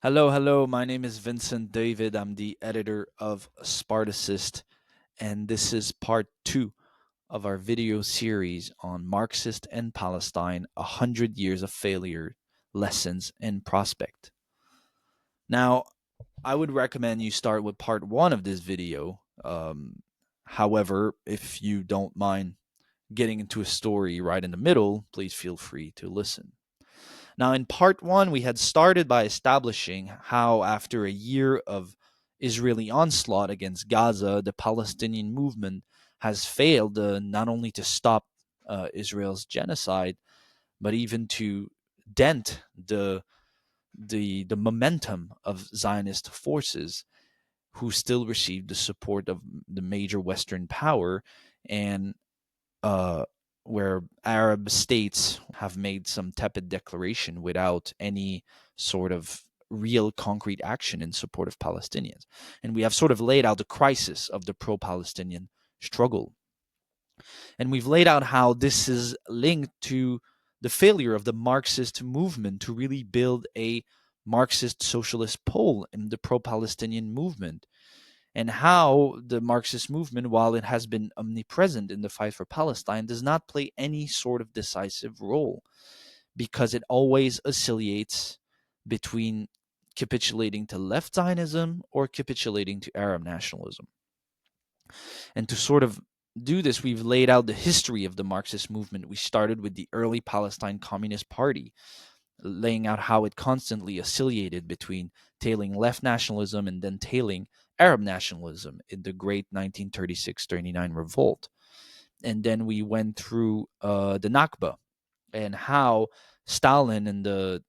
Hello. My name is Vincent David. I'm the editor of Spartacist, and this is part two of our video series on Marxist and Palestine 100 Years of Failure, Lessons, and Prospect. Now, I would recommend you start with part one of this video. However, if you don't mind getting into a story right in the middle, please feel free to listen. Now, in part one, we had started by establishing how, after a year of Israeli onslaught against Gaza, the Palestinian movement has failed not only to stop Israel's genocide, but even to dent the momentum of Zionist forces, who still receive the support of the major Western power, and uh, where Arab states have made some tepid declaration without any sort of real concrete action in support of Palestinians. And we have sort of laid out the crisis of the pro Palestinian struggle. And we've laid out how this is linked to the failure of the Marxist movement to really build a Marxist socialist pole in the pro Palestinian movement, and how the Marxist movement, while it has been omnipresent in the fight for Palestine, does not play any sort of decisive role because it always oscillates between capitulating to left Zionism or capitulating to Arab nationalism. And to sort of do this, we've laid out the history of the Marxist movement. We started with the early Palestine Communist Party, laying out how it constantly oscillated between tailing left nationalism and then tailing Arab nationalism in the great 1936-39 revolt. And then we went through the Nakba and how Stalin and the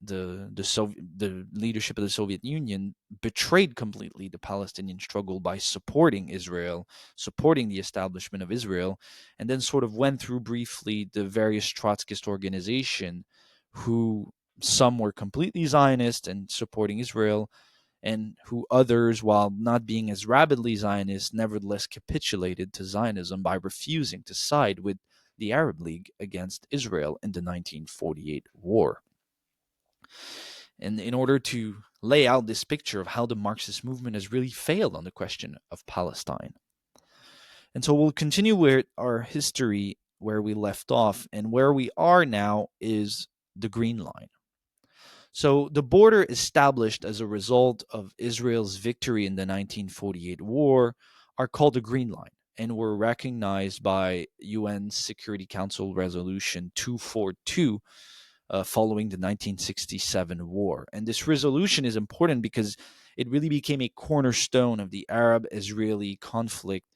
leadership of the Soviet Union betrayed completely the Palestinian struggle by supporting Israel, supporting the establishment of Israel, and then sort of went through briefly the various Trotskyist organization, who some were completely Zionist and supporting Israel, and who others, while not being as rabidly Zionist, nevertheless capitulated to Zionism by refusing to side with the Arab League against Israel in the 1948 war. And in order to lay out this picture of how the Marxist movement has really failed on the question of Palestine. And so we'll continue with our history where we left off, and where we are now is the Green Line. So the border established as a result of Israel's victory in the 1948 war are called the Green Line and were recognized by UN Security Council Resolution 242 following the 1967 war. And this resolution is important because it really became a cornerstone of the Arab-Israeli conflict,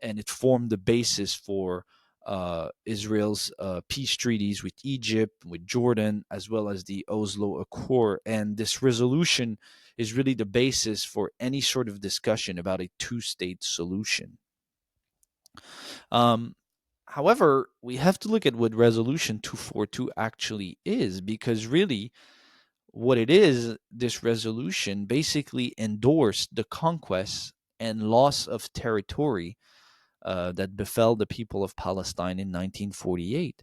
and it formed the basis for Israel's peace treaties with Egypt, with Jordan, as well as the Oslo Accord. And this resolution is really the basis for any sort of discussion about a two-state solution. Um, However, we have to look at what Resolution 242 actually is, because really what it is, this resolution basically endorsed the conquest and loss of territory that befell the people of Palestine in 1948.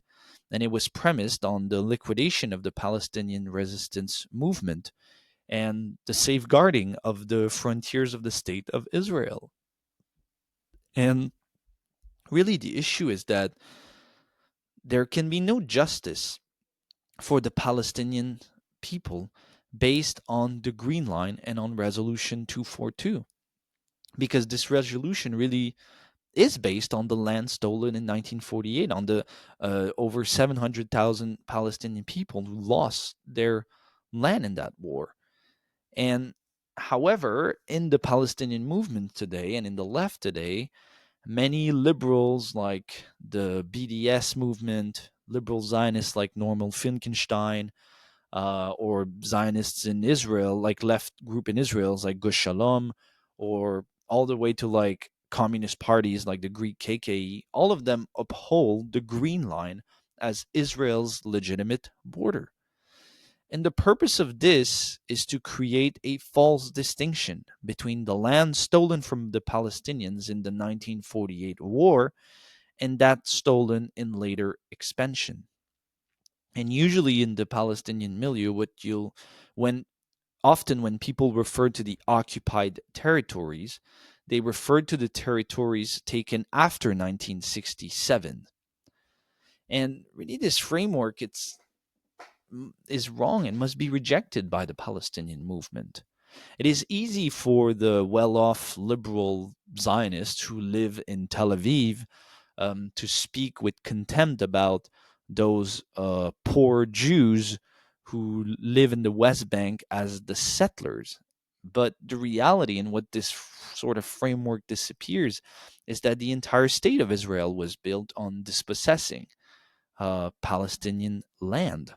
And it was premised on the liquidation of the Palestinian resistance movement and the safeguarding of the frontiers of the state of Israel. And really, the issue is that there can be no justice for the Palestinian people based on the Green Line and on Resolution 242, because this resolution really is based on the land stolen in 1948, on the over 700,000 Palestinian people who lost their land in that war. And however, in the Palestinian movement today and in the left today, many liberals like the BDS movement, liberal Zionists like Norman Finkelstein, or Zionists in Israel, like left group in Israel, like Gush Shalom, or all the way to like communist parties like the Greek KKE, all of them uphold the Green Line as Israel's legitimate border. And the purpose of this is to create a false distinction between the land stolen from the Palestinians in the 1948 war and that stolen in later expansion. And usually in the Palestinian milieu, when often when people referred to the occupied territories, they referred to the territories taken after 1967. And really, this framework is wrong and must be rejected by the Palestinian movement. It is easy for the well-off liberal Zionists who live in Tel Aviv to speak with contempt about those poor Jews who live in the West Bank as the settlers. But the reality, and what this sort of framework disappears, is that the entire state of Israel was built on dispossessing Palestinian land,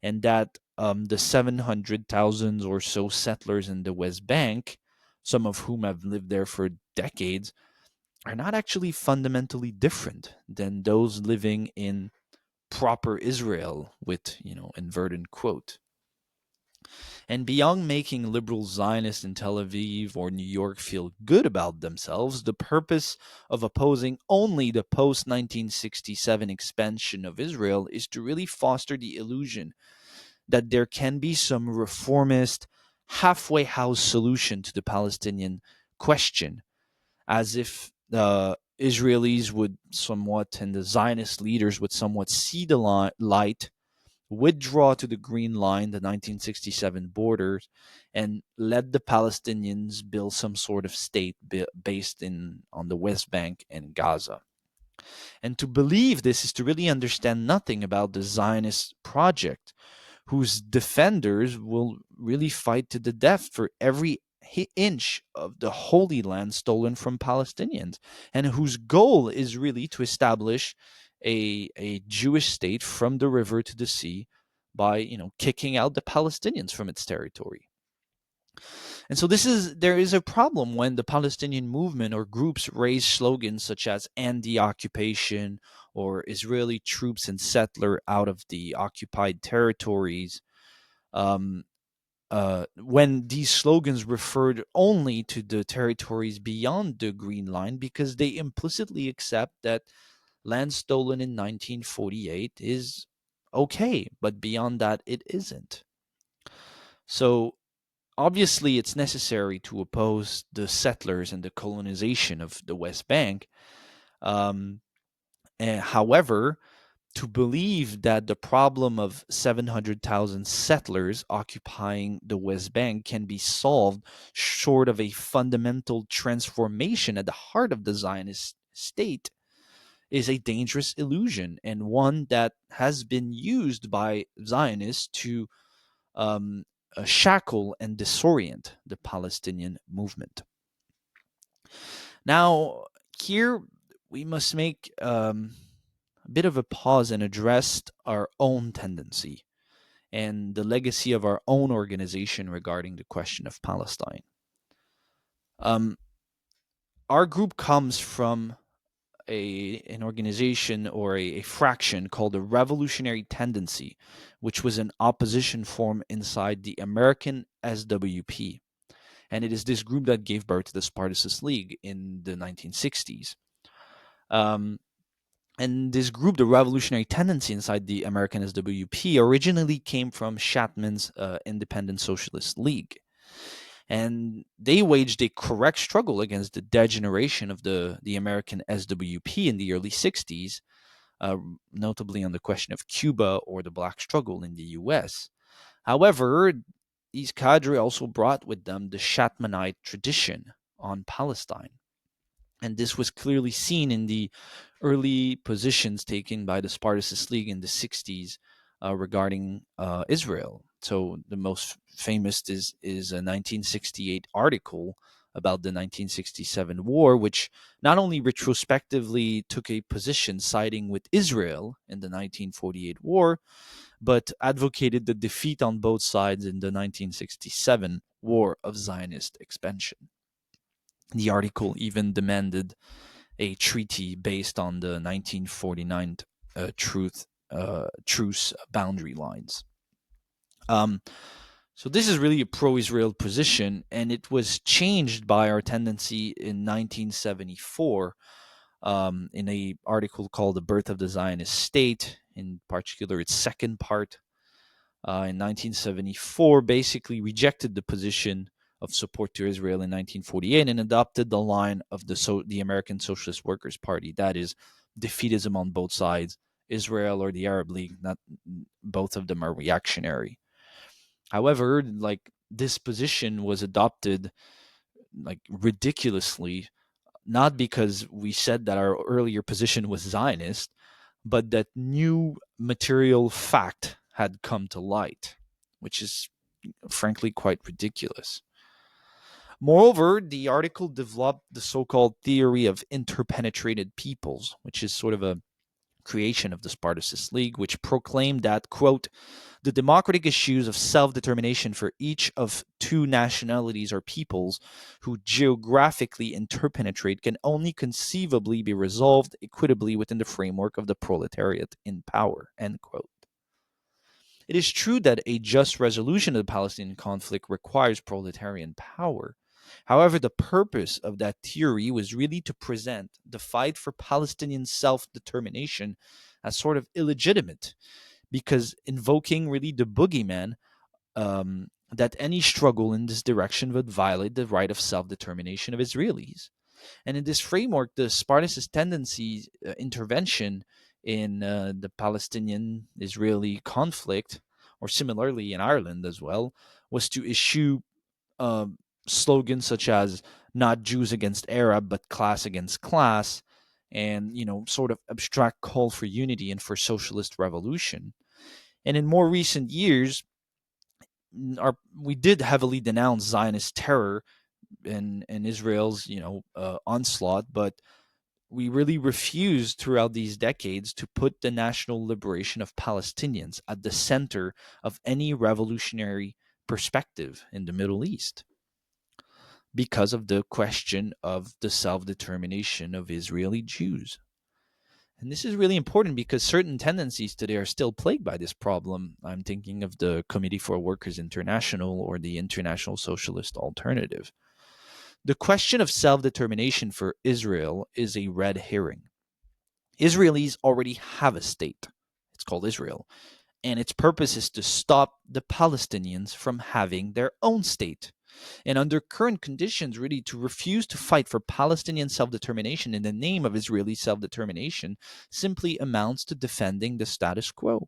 and that the 700,000 or so settlers in the West Bank, some of whom have lived there for decades, are not actually fundamentally different than those living in proper Israel with, inverted quote. And beyond making liberal Zionists in Tel Aviv or New York feel good about themselves, the purpose of opposing only the post 1967 expansion of Israel is to really foster the illusion that there can be some reformist, halfway house solution to the Palestinian question, as if the Israelis would somewhat, and the Zionist leaders would somewhat see the light, withdraw to the Green Line, the 1967 borders, and let the Palestinians build some sort of state based on the West Bank and Gaza. And to believe this is to really understand nothing about the Zionist project, whose defenders will really fight to the death for every inch of the Holy Land stolen from Palestinians, and whose goal is really to establish a Jewish state from the river to the sea by kicking out the Palestinians from its territory. And so there is a problem when the Palestinian movement or groups raise slogans such as "end the occupation" or "Israeli troops and settler out of the occupied territories." When these slogans referred only to the territories beyond the Green Line, because they implicitly accept that land stolen in 1948 is okay, but beyond that, it isn't. So obviously, it's necessary to oppose the settlers and the colonization of the West Bank. However, to believe that the problem of 700,000 settlers occupying the West Bank can be solved short of a fundamental transformation at the heart of the Zionist state is a dangerous illusion, and one that has been used by Zionists to um, shackle and disorient the Palestinian movement. Now, here we must make a bit of a pause and address our own tendency and the legacy of our own organization regarding the question of Palestine. Um, our group comes from an organization or a fraction called the Revolutionary Tendency, which was an opposition form inside the American SWP. And it is this group that gave birth to the Spartacist League in the 1960s. And this group, the Revolutionary Tendency inside the American SWP, originally came from Shatman's Independent Socialist League. And they waged a correct struggle against the degeneration of the American SWP in the early 60s, notably on the question of Cuba or the black struggle in the US. However, these cadre also brought with them the Shatmanite tradition on Palestine. And this was clearly seen in the early positions taken by the Spartacist League in the 60s regarding Israel. So the most famous is a 1968 article about the 1967 war, which not only retrospectively took a position siding with Israel in the 1948 war, but advocated the defeat on both sides in the 1967 war of Zionist expansion. The article even demanded a treaty based on the 1949 truce boundary lines. So this is really a pro-Israel position, and it was changed by our tendency in 1974 in a article called "The Birth of the Zionist State," in particular its second part. in 1974 basically rejected the position of support to Israel in 1948 and adopted the line of the American Socialist Workers Party. That is defeatism on both sides, Israel or the Arab League. Not both of them are reactionary. However, like this position was adopted like ridiculously, not because we said that our earlier position was Zionist, but that new material fact had come to light, which is frankly quite ridiculous. Moreover, the article developed the so-called theory of interpenetrated peoples, which is sort of a creation of the Spartacist League, which proclaimed that, quote, the democratic issues of self-determination for each of two nationalities or peoples who geographically interpenetrate can only conceivably be resolved equitably within the framework of the proletariat in power, end quote. It is true that a just resolution of the Palestinian conflict requires proletarian power. However, the purpose of that theory was really to present the fight for Palestinian self-determination as sort of illegitimate, because invoking really the boogeyman that any struggle in this direction would violate the right of self-determination of Israelis. And in this framework, the Spartacist tendency intervention in the Palestinian-Israeli conflict, or similarly in Ireland as well, was to issue uh, slogans such as "not Jews against Arab, but class against class," and sort of abstract call for unity and for socialist revolution. And in more recent years, we did heavily denounce Zionist terror and Israel's onslaught, but we really refused throughout these decades to put the national liberation of Palestinians at the center of any revolutionary perspective in the Middle East because of the question of the self-determination of Israeli Jews. And this is really important because certain tendencies today are still plagued by this problem. I'm thinking of the Committee for Workers International or the International Socialist Alternative. The question of self-determination for Israel is a red herring. Israelis already have a state. It's called Israel. And its purpose is to stop the Palestinians from having their own state. And under current conditions, really to refuse to fight for Palestinian self-determination in the name of Israeli self-determination simply amounts to defending the status quo.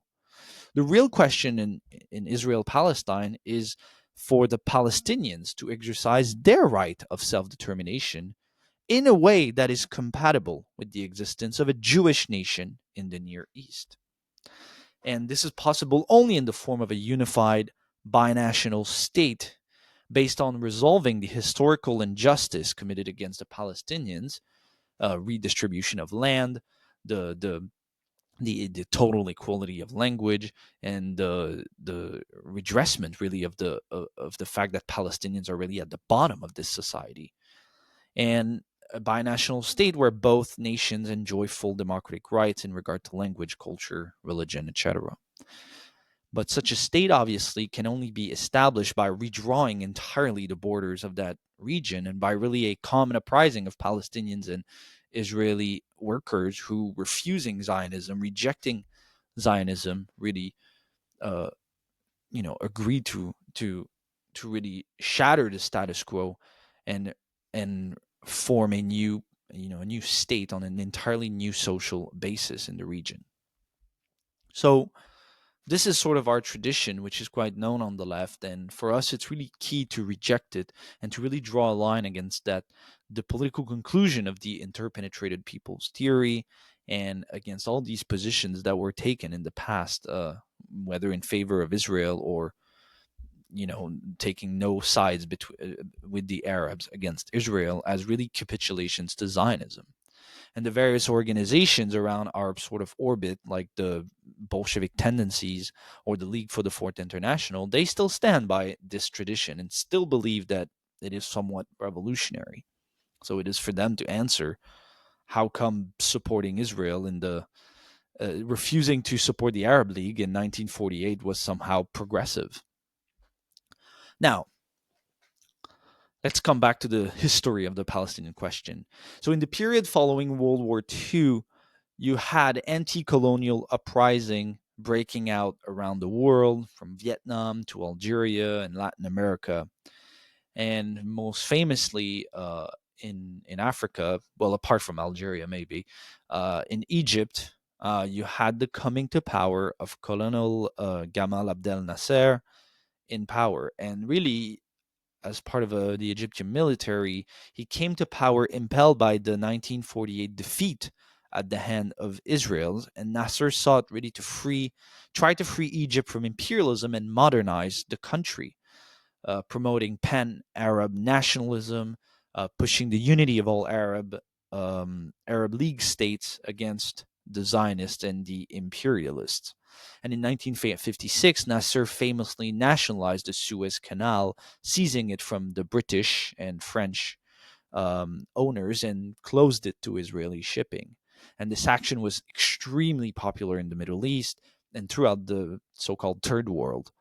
The real question in Israel-Palestine is for the Palestinians to exercise their right of self-determination in a way that is compatible with the existence of a Jewish nation in the Near East. And this is possible only in the form of a unified binational state based on resolving the historical injustice committed against the Palestinians, redistribution of land, the total equality of language, and the redressment really of the fact that Palestinians are really at the bottom of this society, and a binational state where both nations enjoy full democratic rights in regard to language, culture, religion, etc. But such a state obviously can only be established by redrawing entirely the borders of that region and by really a common uprising of Palestinians and Israeli workers who refusing Zionism, rejecting Zionism, really, uh, agreed to really shatter the status quo and and form a new state on an entirely new social basis in the region. So this is sort of our tradition, which is quite known on the left. And for us, it's really key to reject it and to really draw a line against that, the political conclusion of the interpenetrated peoples theory, and against all these positions that were taken in the past, whether in favor of Israel or, taking no sides with the Arabs against Israel as really capitulations to Zionism. And the various organizations around our sort of orbit, like the Bolshevik tendencies or the League for the Fourth International, they still stand by this tradition and still believe that it is somewhat revolutionary. So it is for them to answer how come supporting Israel in the refusing to support the Arab League in 1948 was somehow progressive. Now, let's come back to the history of the Palestinian question. So in the period following World War II, you had anti-colonial uprising breaking out around the world, from Vietnam to Algeria and Latin America. And most famously, in Africa, well, apart from Algeria, maybe, in Egypt, you had the coming to power of Colonel Gamal Abdel Nasser in power. And really, as part of the Egyptian military, he came to power impelled by the 1948 defeat at the hand of Israel. And Nasser sought really try to free Egypt from imperialism and modernize the country, promoting pan-Arab nationalism, pushing the unity of all Arab League states against the Zionists and the imperialists. And in 1956, Nasser famously nationalized the Suez Canal, seizing it from the British and French owners and closed it to Israeli shipping. And this action was extremely popular in the Middle East and throughout the so-called Third World.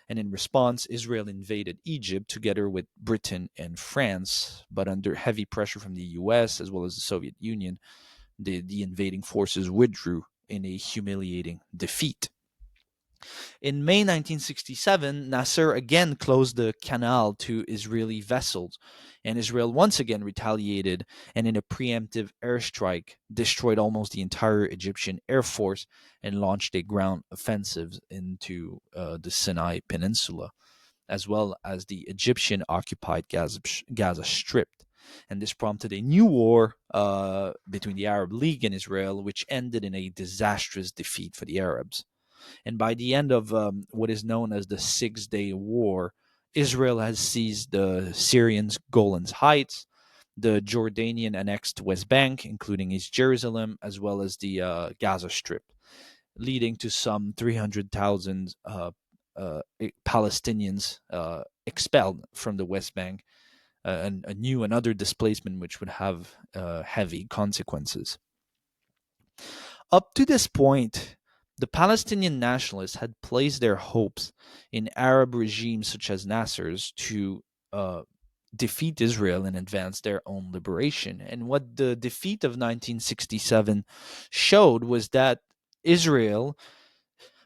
And in response, Israel invaded Egypt together with Britain and France, but under heavy pressure from the US as well as the Soviet Union, the invading forces withdrew in a humiliating defeat. In May 1967, Nasser again closed the canal to Israeli vessels, and Israel once again retaliated and, in a preemptive airstrike, destroyed almost the entire Egyptian air force and launched a ground offensive into the Sinai Peninsula, as well as the Egyptian occupied Gaza Strip. And this prompted a new war between the Arab League and Israel, which ended in a disastrous defeat for the Arabs. And by the end of what is known as the Six-Day War, Israel has seized the Syrian Golan Heights, the Jordanian annexed West Bank, including East Jerusalem, as well as the Gaza Strip, leading to some 300,000 Palestinians expelled from the West Bank, and another displacement which would have heavy consequences. Up to this point, the Palestinian nationalists had placed their hopes in Arab regimes such as Nasser's to defeat Israel and advance their own liberation. And what the defeat of 1967 showed was that Israel,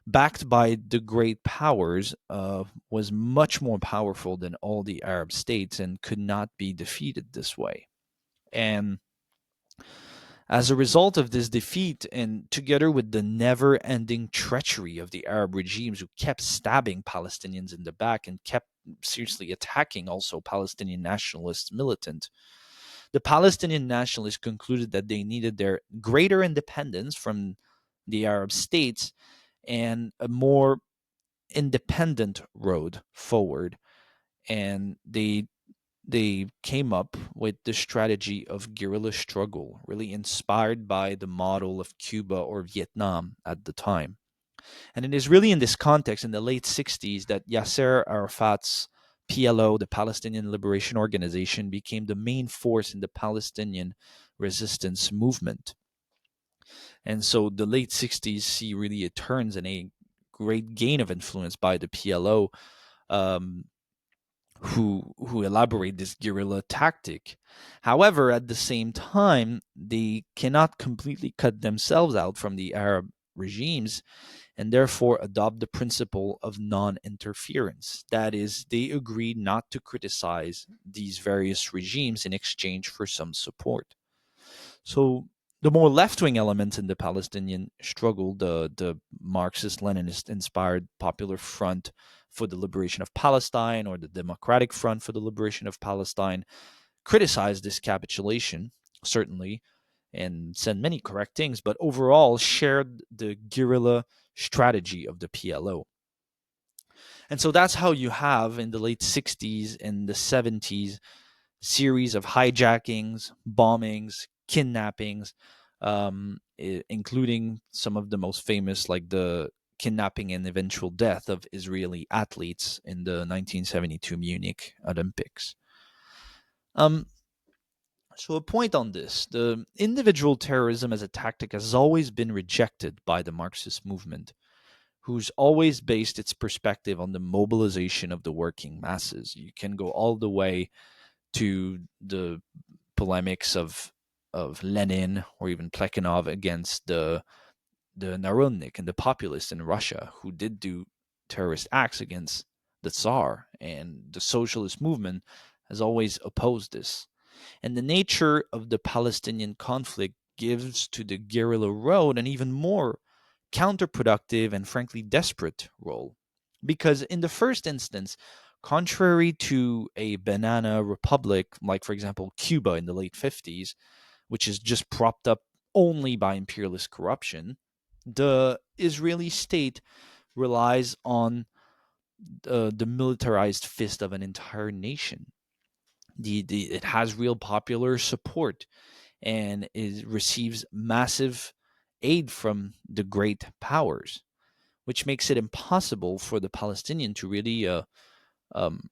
backed by the great powers, was much more powerful than all the Arab states and could not be defeated this way. And as a result of this defeat, and together with the never ending treachery of the Arab regimes who kept stabbing Palestinians in the back and kept seriously attacking also Palestinian nationalists militant, the Palestinian nationalists concluded that they needed their greater independence from the Arab states and a more independent road forward. And they came up with the strategy of guerrilla struggle, really inspired by the model of Cuba or Vietnam at the time. And it is really in this context, in the late 60s, that Yasser Arafat's PLO, the Palestinian Liberation Organization, became the main force in the Palestinian resistance movement. And so the late 60s see really a turns and a great gain of influence by the PLO, um, who elaborate this guerrilla tactic. However, at the same time, they cannot completely cut themselves out from the Arab regimes and therefore adopt the principle of non-interference. That is, they agree not to criticize these various regimes in exchange for some support. So the more left-wing elements in the Palestinian struggle, the Marxist-Leninist-inspired Popular Front for the Liberation of Palestine or the Democratic Front for the Liberation of Palestine, criticized this capitulation, certainly, and said many correct things, but overall shared the guerrilla strategy of the PLO. And so that's how you have, in the late 60s and the 70s, series of hijackings, bombings, kidnappings, including some of the most famous, like the kidnapping and eventual death of Israeli athletes in the 1972 Munich Olympics. So a point on this, the individual terrorism as a tactic has always been rejected by the Marxist movement, who's always based its perspective on the mobilization of the working masses. You can go all the way to the polemics of Lenin or even Plekhanov against the the Narodnik and the populists in Russia who did do terrorist acts against the Tsar, and the socialist movement has always opposed this. And the nature of the Palestinian conflict gives to the guerrilla road an even more counterproductive and frankly desperate role. Because in the first instance, contrary to a banana republic, like for example Cuba in the late 50s, which is just propped up only by imperialist corruption, the Israeli state relies on the militarized fist of an entire nation. It has real popular support, and it receives massive aid from the great powers, which makes it impossible for the Palestinian to really um,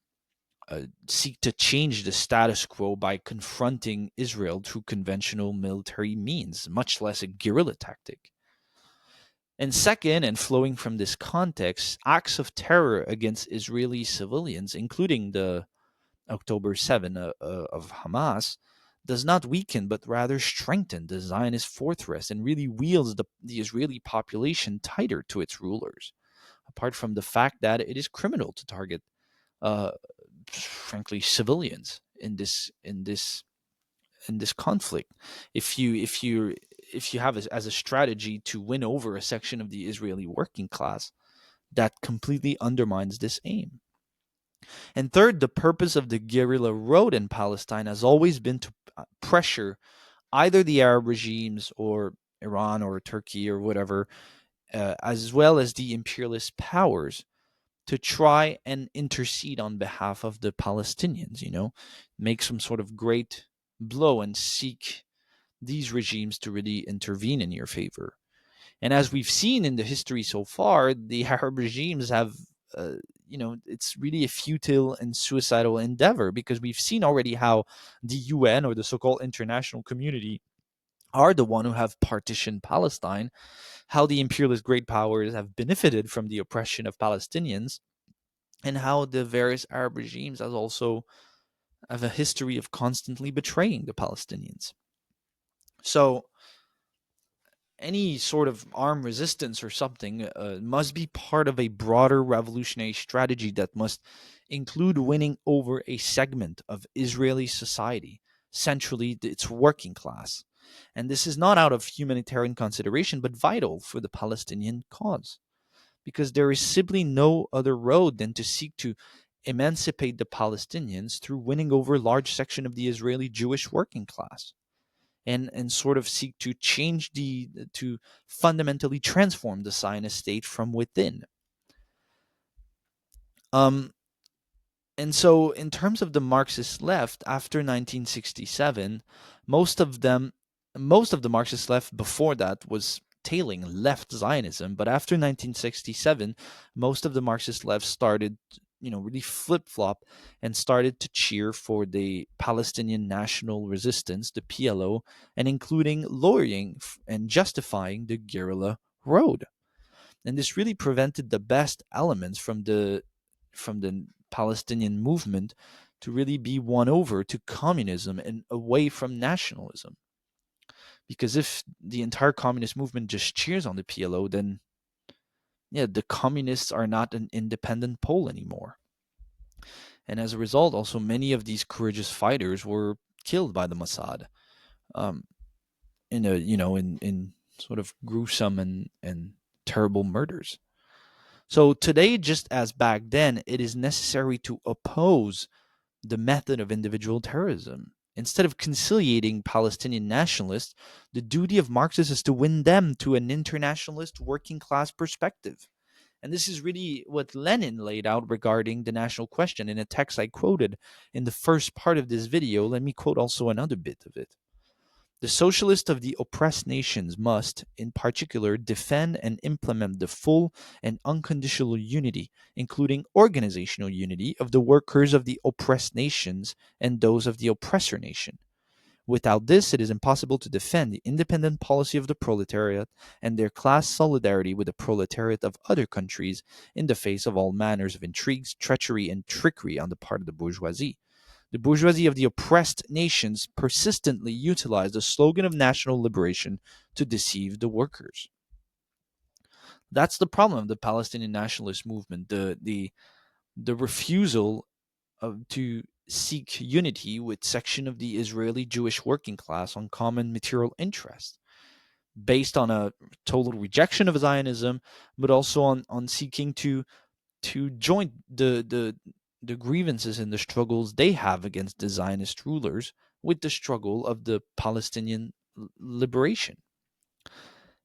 seek to change the status quo by confronting Israel through conventional military means, much less a guerrilla tactic. And second, and flowing from this context, acts of terror against Israeli civilians, including the October 7 of Hamas, does not weaken but rather strengthen the Zionist fortress and really wields the Israeli population tighter to its rulers. Apart from the fact that it is criminal to target, uh, frankly, civilians in this conflict. If you have as a strategy to win over a section of the Israeli working class, that completely undermines this aim. And third, the purpose of the guerrilla road in Palestine has always been to pressure either the Arab regimes or Iran or Turkey or whatever, as well as the imperialist powers, to try and intercede on behalf of the Palestinians, make some sort of great blow and seek these regimes to really intervene in your favor. And as we've seen in the history so far, the Arab regimes have, it's really a futile and suicidal endeavor, because we've seen already how the UN, or the so-called international community, are the one who have partitioned Palestine, how the imperialist great powers have benefited from the oppression of Palestinians, and how the various Arab regimes has also have a history of constantly betraying the Palestinians. So any sort of armed resistance or something must be part of a broader revolutionary strategy that must include winning over a segment of Israeli society, centrally its working class. And this is not out of humanitarian consideration, but vital for the Palestinian cause, because there is simply no other road than to seek to emancipate the Palestinians through winning over a large section of the Israeli Jewish working class, and sort of seek to to fundamentally transform the Zionist state from within. Um, and so, in terms of the Marxist left after 1967, most of them, most of the Marxist left before that was tailing left Zionism, but after 1967, most of the Marxist left started, really flip flop and started to cheer for the Palestinian National Resistance, the PLO, and including lawyering and justifying the guerrilla road. And this really prevented the best elements from the Palestinian movement to really be won over to communism and away from nationalism. Because if the entire communist movement just cheers on the PLO, then yeah, the communists are not an independent pole anymore. And as a result, also many of these courageous fighters were killed by the Mossad, um, in sort of gruesome and terrible murders. So today, just as back then, it is necessary to oppose the method of individual terrorism. Instead of conciliating Palestinian nationalists, the duty of Marxists is to win them to an internationalist working class perspective. And this is really what Lenin laid out regarding the national question in a text I quoted in the first part of this video. Let me quote also another bit of it. The socialists of the oppressed nations must, in particular, defend and implement the full and unconditional unity, including organizational unity, of the workers of the oppressed nations and those of the oppressor nation. Without this, it is impossible to defend the independent policy of the proletariat and their class solidarity with the proletariat of other countries in the face of all manners of intrigues, treachery, and trickery on the part of the bourgeoisie. The bourgeoisie of the oppressed nations persistently utilized the slogan of national liberation to deceive the workers. That's the problem of the Palestinian nationalist movement, the refusal to seek unity with section of the Israeli Jewish working class on common material interests, based on a total rejection of Zionism, but also on seeking to join the grievances and the struggles they have against the Zionist rulers with the struggle of the Palestinian liberation.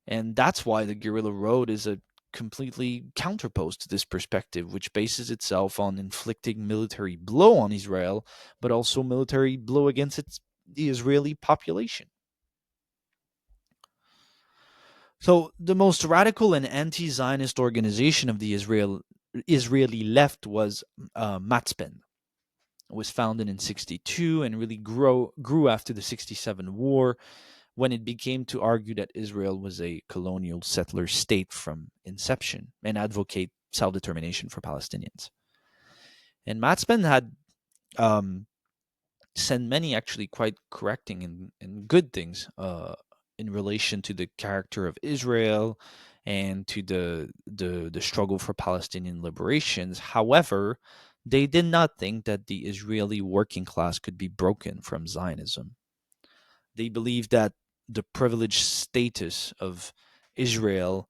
And that's why the Guerrilla Road is a completely counterpose to this perspective, which bases itself on inflicting military blow on Israel, but also military blow against the Israeli population. So the most radical and anti-Zionist organization of the Israeli left was Matzpen. It was founded in 62 and really grew after the 67 war, when it became to argue that Israel was a colonial settler state from inception and advocate self-determination for Palestinians. And Matzpen had um, said many actually quite correcting and good things in relation to the character of Israel and to the struggle for Palestinian liberations. However, they did not think that the Israeli working class could be broken from Zionism. They believed that the privileged status of Israel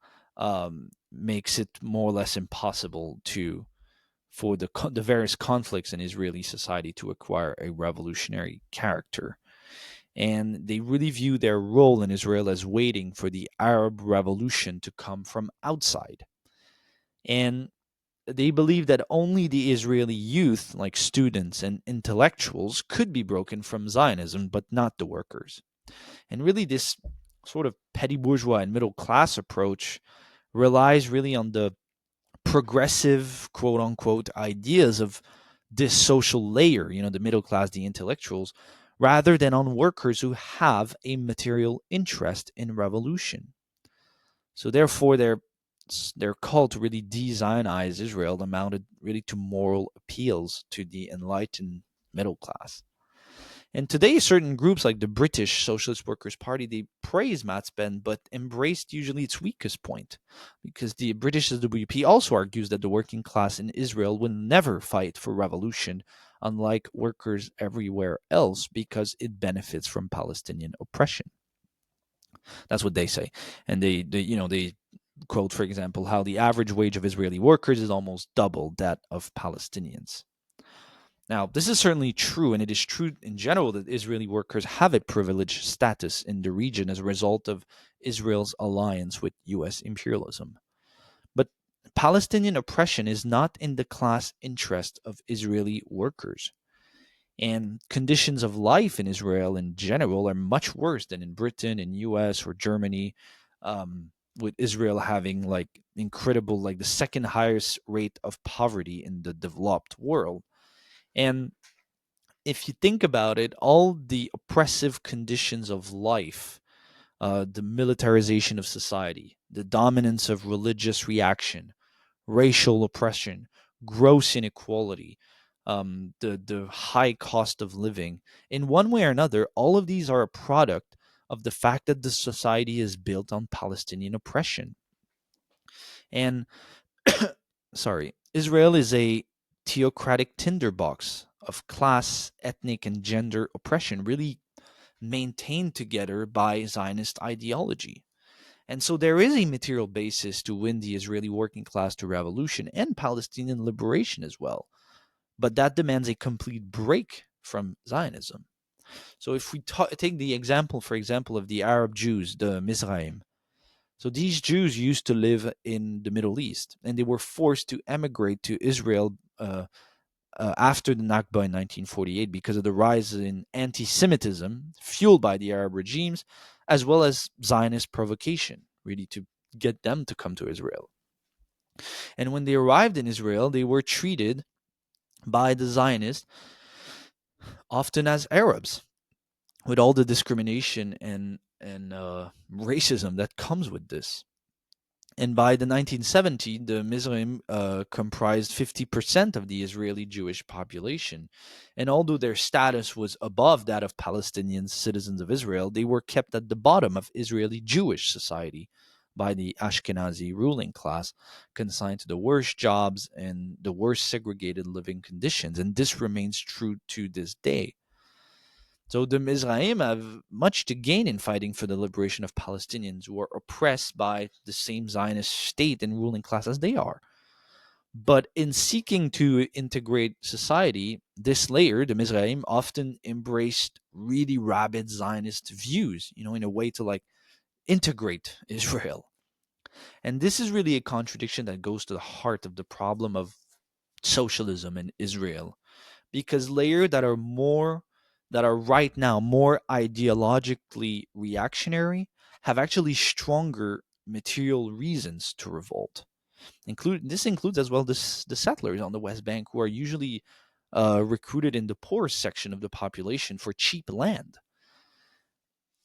makes it more or less impossible for the various conflicts in Israeli society to acquire a revolutionary character. And they really view their role in Israel as waiting for the Arab Revolution to come from outside. And they believe that only the Israeli youth, like students and intellectuals, could be broken from Zionism, but not the workers. And really, this sort of petty bourgeois and middle class approach relies really on the progressive, quote unquote, ideas of this social layer, the middle class, the intellectuals, rather than on workers who have a material interest in revolution. So therefore, their call to really de-Zionize Israel amounted really to moral appeals to the enlightened middle class. And today, certain groups like the British Socialist Workers' Party, they praise Matzpen, but embraced usually its weakest point, because the British SWP also argues that the working class in Israel will never fight for revolution, unlike workers everywhere else, because it benefits from Palestinian oppression. That's what they say, and they quote, for example, how the average wage of Israeli workers is almost double that of Palestinians. Now, this is certainly true, and it is true in general that Israeli workers have a privileged status in the region as a result of Israel's alliance with U.S. imperialism. But Palestinian oppression is not in the class interest of Israeli workers. And conditions of life in Israel in general are much worse than in Britain, in U.S. or Germany, with Israel having like incredible, like the second highest rate of poverty in the developed world. And if you think about it, all the oppressive conditions of life, the militarization of society, the dominance of religious reaction, racial oppression, gross inequality, the high cost of living, in one way or another, all of these are a product of the fact that the society is built on Palestinian oppression. And sorry, Israel is a theocratic tinderbox of class, ethnic, and gender oppression, really maintained together by Zionist ideology. And so there is a material basis to win the Israeli working class to revolution and Palestinian liberation as well. But that demands a complete break from Zionism. So if we take the example, for example, of the Arab Jews, the Mizraim, so these Jews used to live in the Middle East, and they were forced to emigrate to Israel after the Nakba in 1948 because of the rise in anti-Semitism fueled by the Arab regimes, as well as Zionist provocation, really to get them to come to Israel. And when they arrived in Israel, they were treated by the Zionists often as Arabs, with all the discrimination and racism that comes with this. And by the 1970s, the Mizraim comprised 50% of the Israeli Jewish population. And although their status was above that of Palestinian citizens of Israel, they were kept at the bottom of Israeli Jewish society, by the Ashkenazi ruling class, consigned to the worst jobs and the worst segregated living conditions. And this remains true to this day. So the Mizraim have much to gain in fighting for the liberation of Palestinians who are oppressed by the same Zionist state and ruling class as they are. But in seeking to integrate society, this layer, the Mizraim, often embraced really rabid Zionist views, in a way to like integrate Israel. And this is really a contradiction that goes to the heart of the problem of socialism in Israel. Because layers that are right now more ideologically reactionary have actually stronger material reasons to revolt. This includes as well the settlers on the West Bank who are usually recruited in the poorest section of the population for cheap land.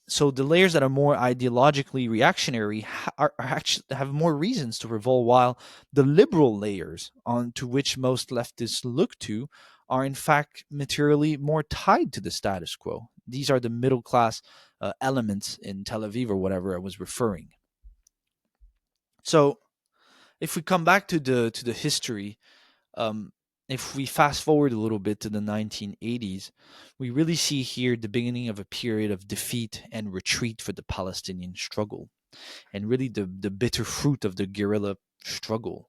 So the layers that are more ideologically reactionary are actually have more reasons to revolt, while the liberal layers onto which most leftists look to are in fact materially more tied to the status quo. These are the middle class elements in Tel Aviv or whatever I was referring. So if we come back to the history, um, if we fast forward a little bit to the 1980s, we really see here the beginning of a period of defeat and retreat for the Palestinian struggle, and really the bitter fruit of the guerrilla struggle.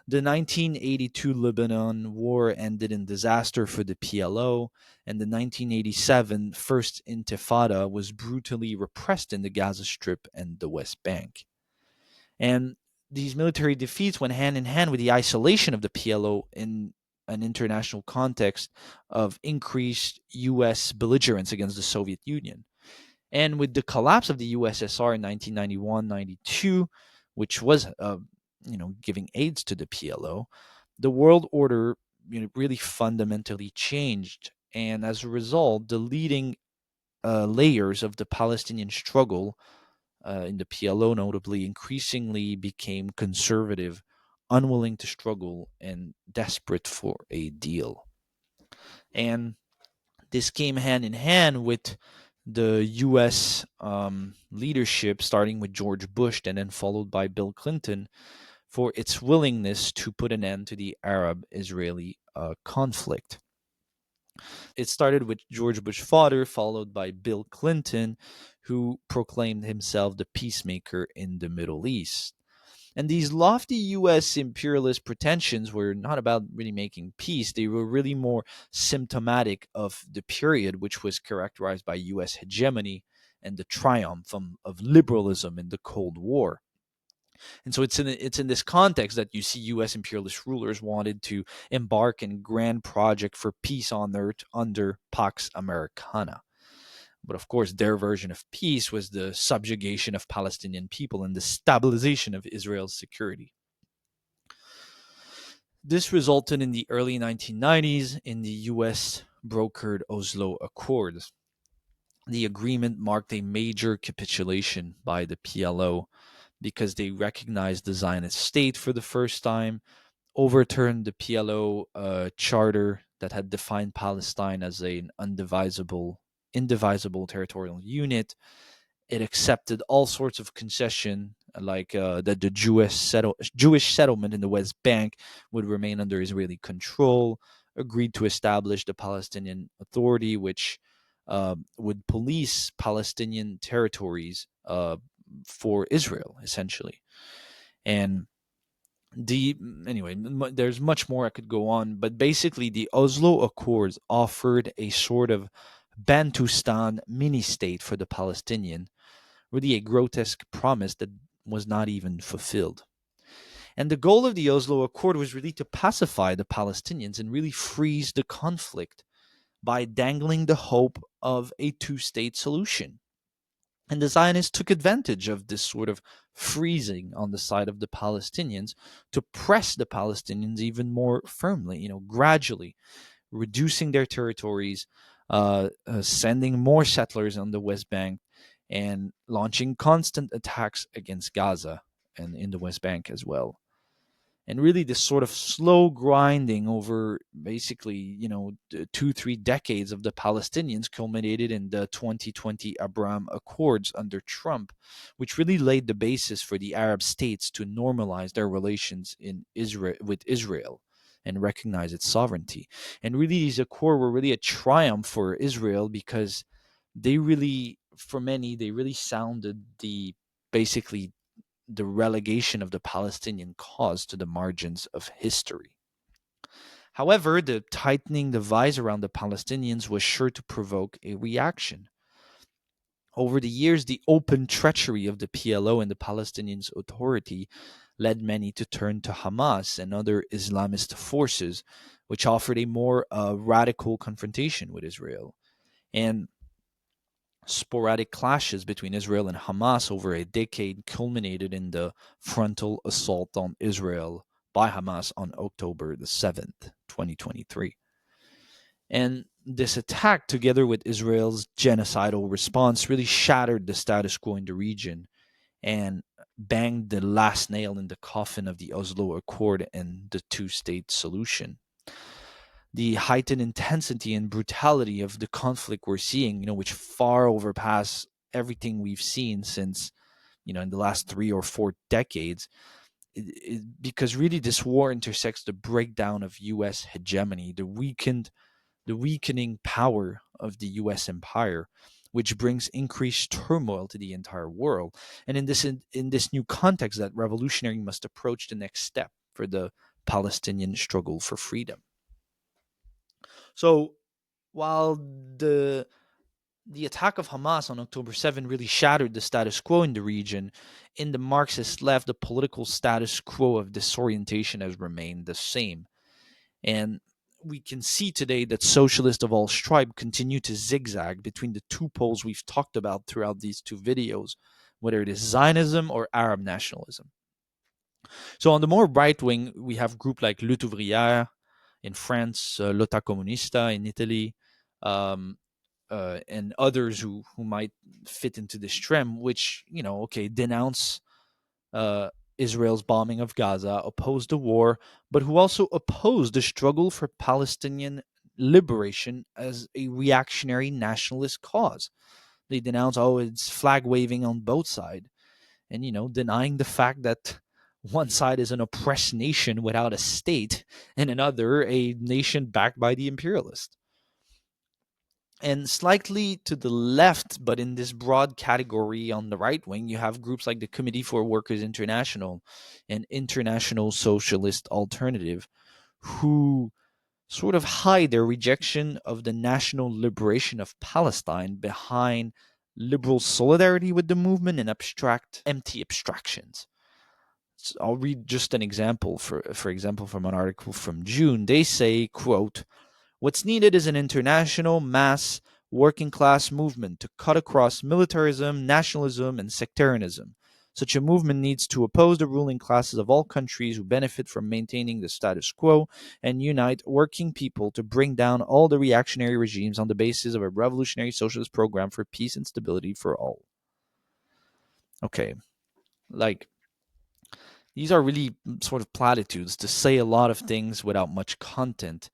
The 1982 Lebanon War ended in disaster for the PLO, and the 1987 First Intifada was brutally repressed in the Gaza Strip and the West Bank. And these military defeats went hand in hand with the isolation of the PLO in an international context of increased U.S. belligerence against the Soviet Union. And with the collapse of the USSR in 1991-92, which was, giving aids to the PLO, the world order really fundamentally changed. And as a result, the leading layers of the Palestinian struggle in the PLO, notably, increasingly became conservative, unwilling to struggle, and desperate for a deal. And this came hand in hand with the U.S. Leadership, starting with George Bush and then followed by Bill Clinton, for its willingness to put an end to the Arab Israeli conflict. It started with George Bush father, followed by Bill Clinton, who proclaimed himself the peacemaker in the Middle East. And these lofty U.S. imperialist pretensions were not about really making peace. They were really more symptomatic of the period, which was characterized by U.S. hegemony and the triumph of liberalism in the Cold War. And so it's in this context that you see U.S. imperialist rulers wanted to embark in grand project for peace on earth under Pax Americana. But of course, their version of peace was the subjugation of Palestinian people and the stabilization of Israel's security. This resulted in the early 1990s in the U.S. brokered Oslo Accords. The agreement marked a major capitulation by the PLO because they recognized the Zionist state for the first time, overturned the PLO charter that had defined Palestine as an indivisible territorial unit. It accepted all sorts of concession, like that the Jewish settlement in the West Bank would remain under Israeli control, agreed to establish the Palestinian Authority, which would police Palestinian territories for Israel, essentially. And the anyway, there's much more I could go on, but basically the Oslo Accords offered a sort of Bantustan mini-state for the Palestinian, really a grotesque promise that was not even fulfilled. And the goal of the Oslo Accord was really to pacify the Palestinians and really freeze the conflict by dangling the hope of a two-state solution. And the Zionists took advantage of this sort of freezing on the side of the Palestinians to press the Palestinians even more firmly, gradually reducing their territories, sending more settlers on the West Bank, and launching constant attacks against Gaza and in the West Bank as well. And really, this sort of slow grinding over basically, 2, 3 decades of the Palestinians culminated in the 2020 Abraham Accords under Trump, which really laid the basis for the Arab states to normalize their relations in Israel with Israel and recognize its sovereignty. And really, these accords were really a triumph for Israel because they really, for many, they really sounded the basically the relegation of the Palestinian cause to the margins of history. However, the tightening the vise around the Palestinians was sure to provoke a reaction. Over the years, the open treachery of the PLO and the Palestinian Authority led many to turn to Hamas and other Islamist forces, which offered a more radical confrontation with Israel. And sporadic clashes between Israel and Hamas over a decade culminated in the frontal assault on Israel by Hamas on October the 7th, 2023. And this attack, together with Israel's genocidal response, really shattered the status quo in the region and banged the last nail in the coffin of the Oslo Accord and the two-state solution. The heightened intensity and brutality of the conflict we're seeing, which far overpass everything we've seen since, in the last 3 or 4 decades, because really this war intersects the breakdown of U.S. hegemony, the weakening power of the U.S. empire, which brings increased turmoil to the entire world. And in this new context, that revolutionary must approach the next step for the Palestinian struggle for freedom. So while the attack of Hamas on October 7 really shattered the status quo in the region, in the Marxist left, the political status quo of disorientation has remained the same. And we can see today that socialists of all stripe continue to zigzag between the two poles we've talked about throughout these two videos, whether it is Zionism or Arab nationalism. So on the more right wing, we have groups like Lutte ouvrière in France, Lotta Comunista in Italy, um, and others who might fit into this trend, which denounce uh, Israel's bombing of Gaza, oppose the war, but who also oppose the struggle for Palestinian liberation as a reactionary nationalist cause. They denounce, it's flag waving on both sides, and denying the fact that one side is an oppressed nation without a state, and another a nation backed by the imperialists. And slightly to the left, but in this broad category on the right wing, you have groups like the Committee for Workers International and International Socialist Alternative, who sort of hide their rejection of the national liberation of Palestine behind liberal solidarity with the movement and empty abstractions. So I'll read just an example, for example, from an article from June. They say, quote, "What's needed is an international mass working class movement to cut across militarism, nationalism, and sectarianism. Such a movement needs to oppose the ruling classes of all countries who benefit from maintaining the status quo and unite working people to bring down all the reactionary regimes on the basis of a revolutionary socialist program for peace and stability for all." Okay, like, these are really sort of platitudes to say a lot of things without much content.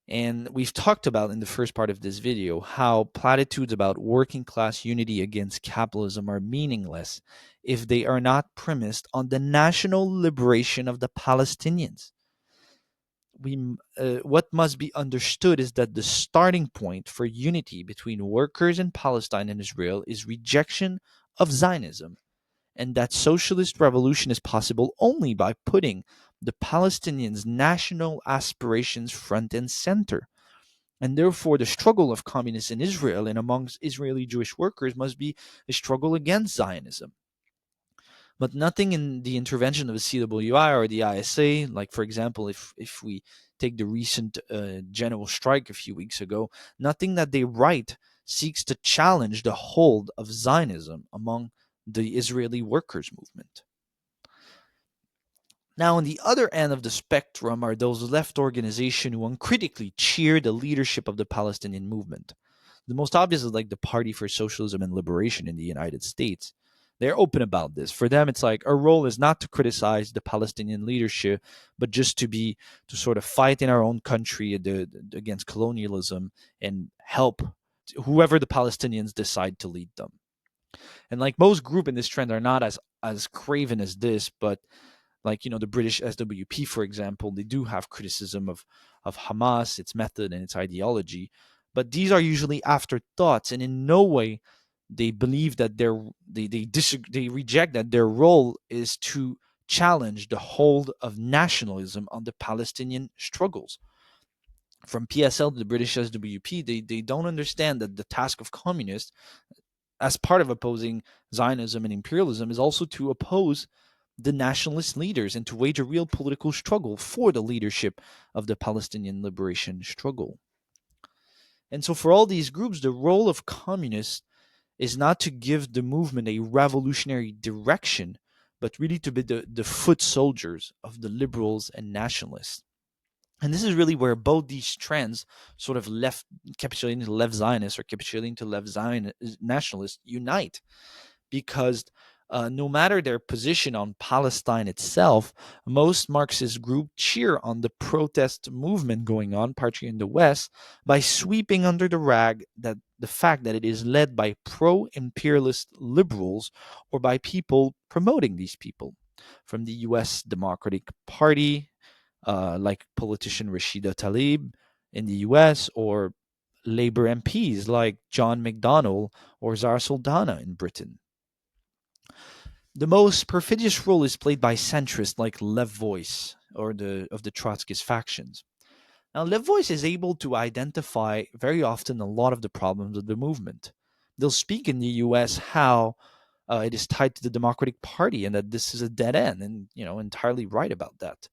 And we've talked about in the first part of this video how platitudes about working class unity against capitalism are meaningless if they are not premised on the national liberation of the Palestinians. What must be understood is that the starting point for unity between workers in Palestine and Israel is rejection of Zionism, and that socialist revolution is possible only by putting the Palestinians' national aspirations front and center. And therefore, the struggle of communists in Israel and amongst Israeli Jewish workers must be a struggle against Zionism. But nothing in the intervention of the CWI or the ISA, like, for example, if we take the recent general strike a few weeks ago, nothing that they write seeks to challenge the hold of Zionism among the Israeli workers' movement. Now, on the other end of the spectrum are those left organizations who uncritically cheer the leadership of the Palestinian movement. The most obvious is like the Party for Socialism and Liberation in the United States. They're open about this. For them, it's like our role is not to criticize the Palestinian leadership, but just to sort of fight in our own country against colonialism and help whoever the Palestinians decide to lead them. And like most group in this trend are not as craven as this, but like the British SWP, for example, they do have criticism of Hamas, its method and its ideology, but these are usually afterthoughts, and in no way they believe that they reject that their role is to challenge the hold of nationalism on the Palestinian struggles. From PSL to the British SWP, they don't understand that the task of communists, as part of opposing Zionism and imperialism, is also to oppose the nationalist leaders and to wage a real political struggle for the leadership of the Palestinian liberation struggle. And so, for all these groups, the role of communists is not to give the movement a revolutionary direction, but really to be the foot soldiers of the liberals and nationalists. And this is really where both these trends, sort of left capitulating to left Zionists or capitulating to left Zion nationalists, unite, because no matter their position on Palestine itself, most Marxist groups cheer on the protest movement going on, particularly in the West, by sweeping under the rag that the fact that it is led by pro-imperialist liberals or by people promoting these people. From the U.S. Democratic Party, like politician Rashida Tlaib in the U.S., or Labour MPs like John McDonnell or Zara Sultana in Britain. The most perfidious role is played by centrists like Lev Voice or of the Trotskyist factions. Now, Lev Voice is able to identify very often a lot of the problems of the movement. They'll speak in the U.S. how it is tied to the Democratic Party and that this is a dead end, and entirely right about that.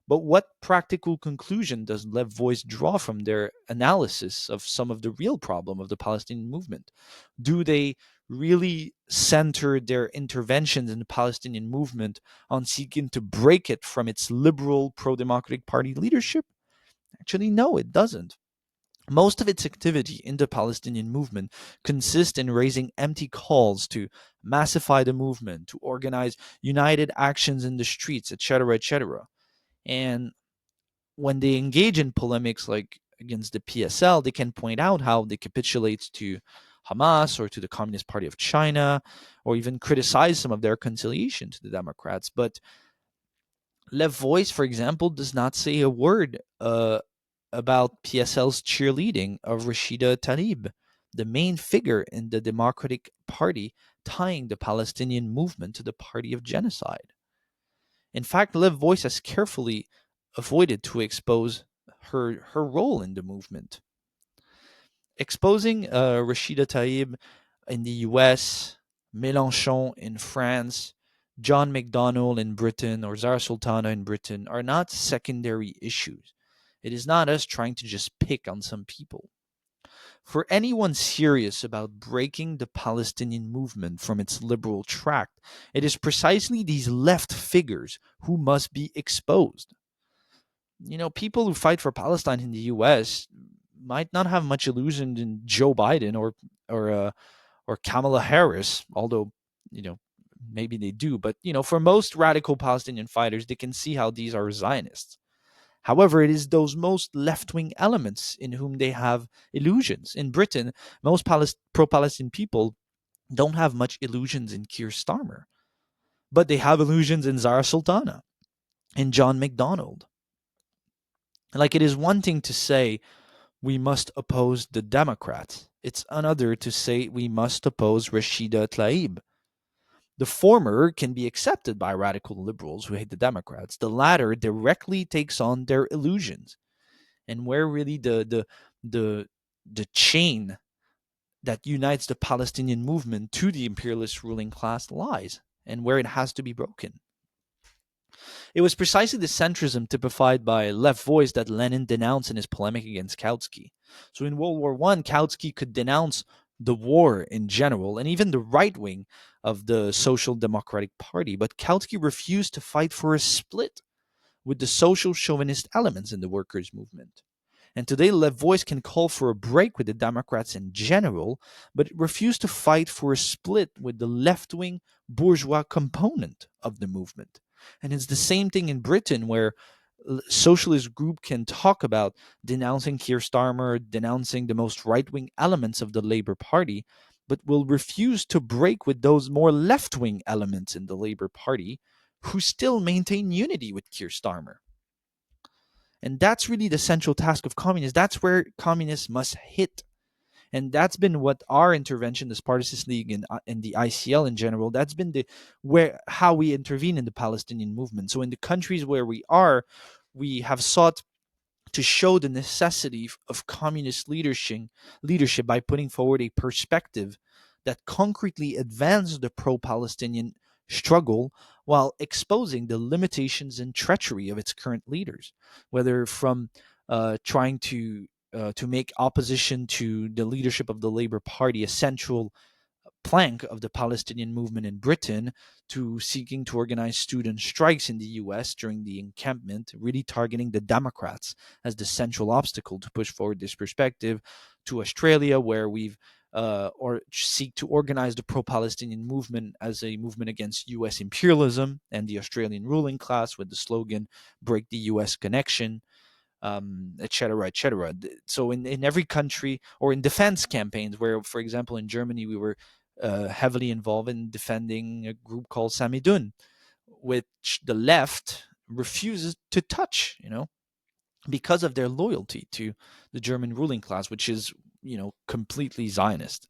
But what practical conclusion does Lev Voice draw from their analysis of some of the real problem of the Palestinian movement? Do they really center their interventions in the Palestinian movement on seeking to break it from its liberal pro-democratic party leadership? Actually, no, it doesn't. Most of its activity in the Palestinian movement consists in raising empty calls to massify the movement, to organize united actions in the streets, etc., etc. And when they engage in polemics like against the PSL, they can point out how they capitulate to Hamas or to the Communist Party of China, or even criticize some of their conciliation to the Democrats. But Lev Voice, for example, does not say a word about PSL's cheerleading of Rashida Tlaib, the main figure in the Democratic Party tying the Palestinian movement to the party of genocide. In fact, Lev Voice has carefully avoided to expose her role in the movement. Exposing Rashida Tlaib in the US, Mélenchon in France, John McDonnell in Britain, or Zara Sultana in Britain are not secondary issues. It is not us trying to just pick on some people. For anyone serious about breaking the Palestinian movement from its liberal track, it is precisely these left figures who must be exposed. People who fight for Palestine in the U.S. might not have much illusion in Joe Biden or Kamala Harris, although maybe they do. But for most radical Palestinian fighters, they can see how these are Zionists. However, it is those most left-wing elements in whom they have illusions. In Britain, most pro-Palestinian people don't have much illusions in Keir Starmer, but they have illusions in Zara Sultana, in John McDonnell. Like, it is one thing to say we must oppose the Democrats. It's another to say we must oppose Rashida Tlaib. The former can be accepted by radical liberals who hate the Democrats. The latter directly takes on their illusions, and where really the chain that unites the Palestinian movement to the imperialist ruling class lies, and where it has to be broken. It was precisely the centrism typified by Lev Voice that Lenin denounced in his polemic against Kautsky. So in World War I, Kautsky could denounce the war in general and even the right wing of the Social Democratic Party, but Kautsky refused to fight for a split with the social chauvinist elements in the workers' movement. And today, left voice can call for a break with the Democrats in general, but refuse to fight for a split with the left wing bourgeois component of the movement. And it's the same thing in Britain, where socialist group can talk about denouncing Keir Starmer, denouncing the most right wing elements of the Labour Party, but will refuse to break with those more left wing elements in the Labour Party who still maintain unity with Keir Starmer. And that's really the central task of communists. That's where communists must hit. And that's been what our intervention, the Spartacist League and the ICL in general, that's been the where how we intervene in the Palestinian movement. So in the countries where we are, we have sought to show the necessity of communist leadership by putting forward a perspective that concretely advances the pro-Palestinian struggle while exposing the limitations and treachery of its current leaders, whether from trying to make opposition to the leadership of the Labour Party a central plank of the Palestinian movement in Britain, to seeking to organize student strikes in the US during the encampment, really targeting the Democrats as the central obstacle to push forward this perspective, to Australia, where we've or seek to organize the pro-Palestinian movement as a movement against U.S. imperialism and the Australian ruling class with the slogan "Break the U.S. Connection," etc., etc. So in every country, or in defense campaigns, where, for example, in Germany, we were heavily involved in defending a group called Samidun, which the left refuses to touch, because of their loyalty to the German ruling class, which is, completely Zionist.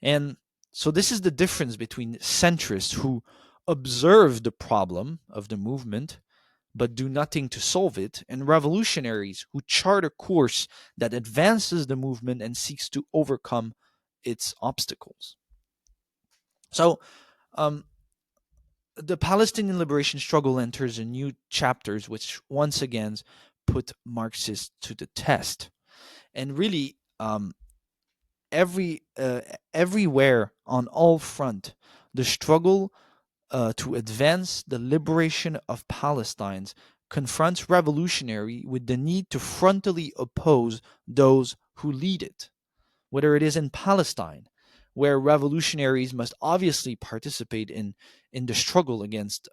And so this is the difference between centrists who observe the problem of the movement but do nothing to solve it, and revolutionaries who chart a course that advances the movement and seeks to overcome its obstacles. So, um, the Palestinian liberation struggle enters a new chapters, which once again put Marxists to the test. And really, every everywhere on all front, the struggle to advance the liberation of Palestine confronts revolutionary with the need to frontally oppose those who lead it, whether it is in Palestine, where revolutionaries must obviously participate in the struggle against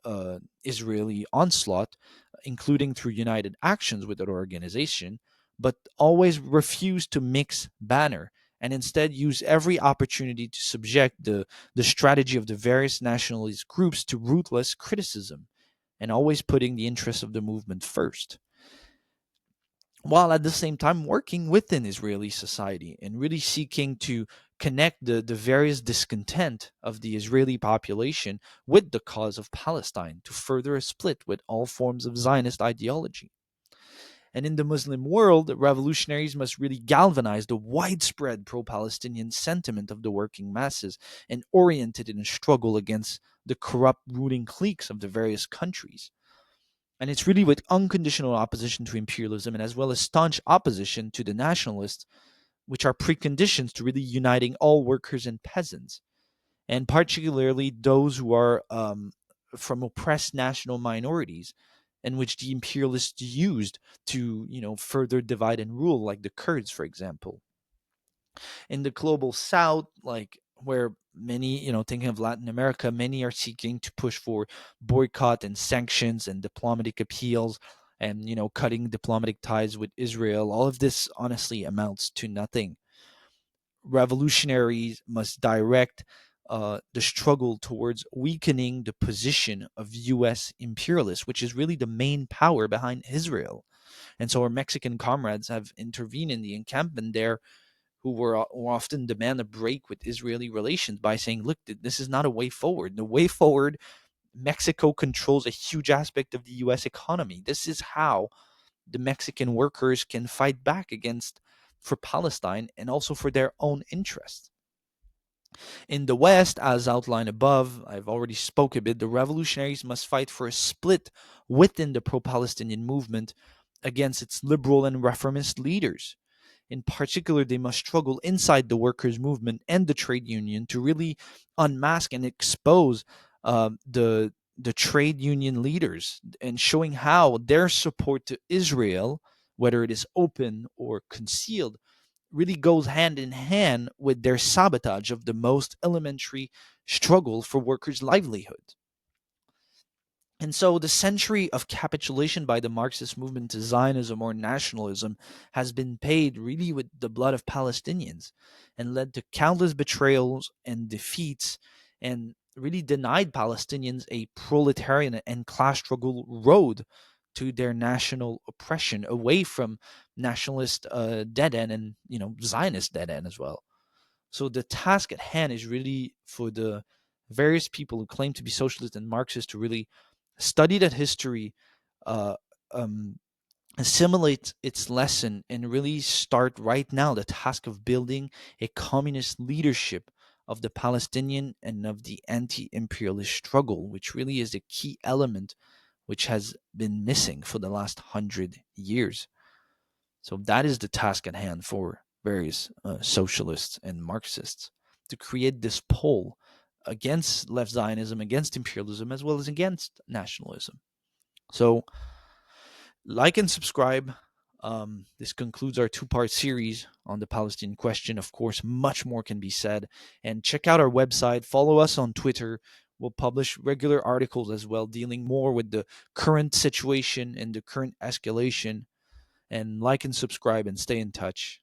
Israeli onslaught, including through united actions with that organization, but always refuse to mix banner and instead use every opportunity to subject the strategy of the various nationalist groups to ruthless criticism, and always putting the interests of the movement first, while at the same time working within Israeli society and really seeking to connect the various discontent of the Israeli population with the cause of Palestine to further a split with all forms of Zionist ideology. And in the Muslim world, revolutionaries must really galvanize the widespread pro Palestinian sentiment of the working masses and orient it in a struggle against the corrupt ruling cliques of the various countries. And it's really with unconditional opposition to imperialism and as well as staunch opposition to the nationalists, which are preconditions to really uniting all workers and peasants, and particularly those who are from oppressed national minorities, and which the imperialists used to, further divide and rule, like the Kurds, for example. In the global south, like where many, thinking of Latin America, many are seeking to push for boycott and sanctions and diplomatic appeals and, cutting diplomatic ties with Israel. All of this honestly amounts to nothing. Revolutionaries must direct the struggle towards weakening the position of U.S. imperialists, which is really the main power behind Israel. And so our Mexican comrades have intervened in the encampment there, who who often demand a break with Israeli relations by saying, look, this is not a way forward. The way forward, Mexico controls a huge aspect of the U.S. economy. This is how the Mexican workers can fight back against for Palestine and also for their own interests. In the West, as outlined above, I've already spoke a bit, the revolutionaries must fight for a split within the pro-Palestinian movement against its liberal and reformist leaders. In particular, they must struggle inside the workers' movement and the trade union to really unmask and expose the trade union leaders, and showing how their support to Israel whether it is open or concealed, really goes hand in hand with their sabotage of the most elementary struggle for workers' livelihood. And so the century of capitulation by the Marxist movement to Zionism or nationalism has been paid really with the blood of Palestinians and led to countless betrayals and defeats, and really denied Palestinians a proletarian and class struggle road to their national oppression away from nationalist dead end and Zionist dead end as well. So the task at hand is really for the various people who claim to be socialist and Marxist to really study that history, uh, um, assimilate its lesson, and really start right now the task of building a communist leadership of the Palestinian and of the anti-imperialist struggle, which really is a key element which has been missing for the last 100 years. So that is the task at hand for various socialists and Marxists, to create this pole against left Zionism, against imperialism, as well as against nationalism. So, like and subscribe. This concludes our two-part series on the Palestinian question. Of course, much more can be said. And check out our website. Follow us on Twitter. We'll publish regular articles as well, dealing more with the current situation and the current escalation. And like and subscribe and stay in touch.